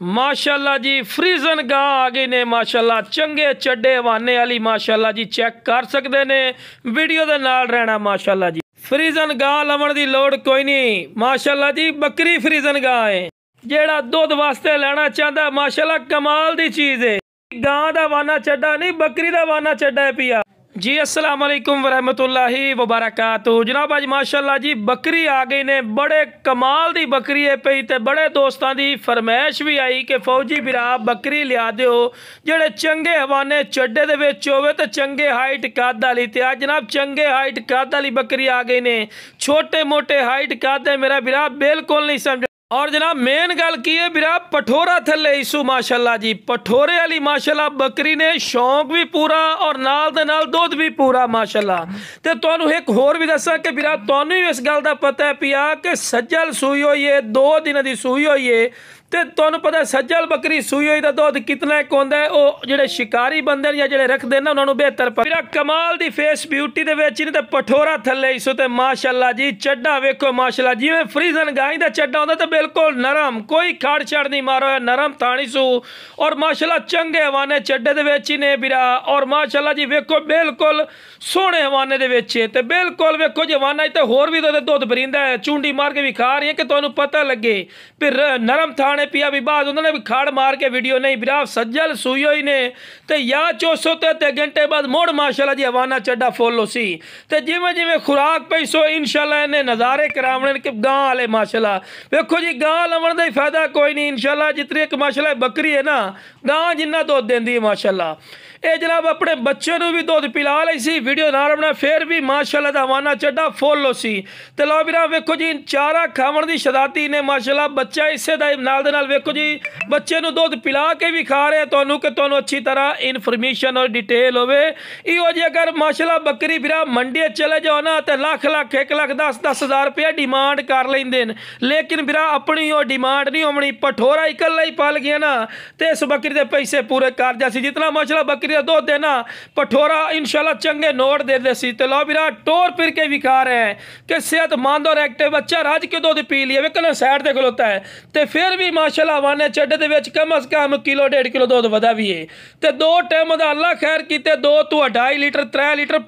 माशाल्लाह जी फ्रीजन गां आ गई ने माशाल्लाह चंगे चड्डे हवाने वाली माशाल्लाह जी चेक कर सकते ने वीडियो दे नाल रहना माशाल्लाह जी। फ्रीजन गां लवण दी लोड़ कोई नहीं माशाल्लाह जी। बकरी फ्रीजन गां है जेड़ा दुध वास्ते लेना चाहता माशाल्लाह कमाल दी चीज़ है। गां दा वाना चड्डा नहीं बकरी दा वाना चड्डा है पिया जी। अस्सलाम वालेकुम वरहमतुल्लाहि वबरकातुहू। जनाब अज माशाल्लाह जी बकरी आ गई ने बड़े कमाल दी बकरी है पई ते बड़े दोस्तों की फरमाइश भी आई कि फौजी बिरा बकरी लिया दो जेड़े चंगे हवाने चड्डे दे विच होवे ते चंगे हाइट कद वाली। ते अज जनाब चंगे हाइट कद वाली बकरी आ गई ने। छोटे मोटे हाइट कद है मेरा बिरा बिल्कुल नहीं समझ। और जनाब मेन गल की है बिरा पठोरा थले इसू माशाल्लाह जी पठोरे वाली माशाल्लाह बकरी ने शौक भी पूरा और नाल दे नाल दुध भी पूरा माशाल्लाह। ते तुहानू एक होर भी दसा कि बिरा तुहानू भी इस गल दा पता है पिया कि सज्जल सूई हुई है 2 दिन दी सूई हुई है ते तुहानू पता है सज्जल बकरी सूई हुई दा दुध कितना एक होंदा है ओ जेड़े शिकारी बंदे या जेड़े रखदे ना उन्होंने बेहतर पता। बिरा कमाल दी फेस ब्यूटी दे विच नहीं ते पठोरा थले इसू ते माशाल्लाह जी चड्डा वेखो माशाल्लाह जिवें फ्रीजन गाय दा चड्डा होंदा ते बिल्कुल नरम कोई खड़ छड़ नहीं मारो नरम थानी सू और माशाल्लाह चंगे हवाने चड्डे दे विच ने बिरा। और माशाल्लाह जी वेखो बिल्कुल सोहने हवाने दे विच ते बिल्कुल वेखो जी हवाना ते होर भी दुध भरींदा है चूंडी मार के विखा रही है कि तुहानू पता लगे फिर नरम थाने पिया भी बाद उन्होंने भी खाड़ मार के वीडियो नहीं बिरा सज्जल सूई हुई ने ते या 400 घंटे बाद मुड़ माशाल्लाह जी हवाना चड्डा फुल सी ते जिवें जिवें खुराक पई सो इंशाल्लाह इन्हें नज़ारे करावने कि गां वाले माशाल्लाह। वेखो जी गां लवण दा फायदा कोई नहीं इंशाल्लाह जितनी एक माशाल्लाह बकरी है ना गां जिन्ना दुध देंदी है माशाल्लाह। ये जनाब अपने बच्चे को भी दुध पिला ली सी वीडियो ना बना फिर भी माशाल्लाह दा हवाना चड्डा फुल सी ते लो बिरा वेखो जी चारा खावन दी शदाती ने माशाल्लाह बच्चा इसे दा नाल दे नाल वेखो जी बच्चे नूं दुध पिला के भी खा रहे तुहानू कि तुहानू अच्छी तरह इनफॉर्मेशन और डिटेल होवे। इहो जी अगर माशाल्लाह बकरी बिरा मंडी चले जाओ ना तो लाख 1 लाख 10 हज़ार रुपया डिमांड कर लेंदे लेकिन बिरा अपनी वो डिमांड नहीं होनी पठोरा इकल्ला ही पल गया ना तो इस बकरी के पैसे पूरे कर जासी जितना माशाल्लाह बकरी का दुध देना पठोरा इंशाल्लाह चंगे नोट दे सी। तो लो बिरा टोर फिर के भी खा रहे हैं कि सेहतमंद और एक्टिव बच्चा रज के दुध पी लिया वे कल साइड से खलोता है तो फिर भी माशाल्लाह हवाने चड्डे दे विच कम अज कम किलो 1.5 किलो दुध वधा भी है। तो 2 टाइम दा अल्लाह खैर कीते 2 तो 2.5 लीटर 3 लीटर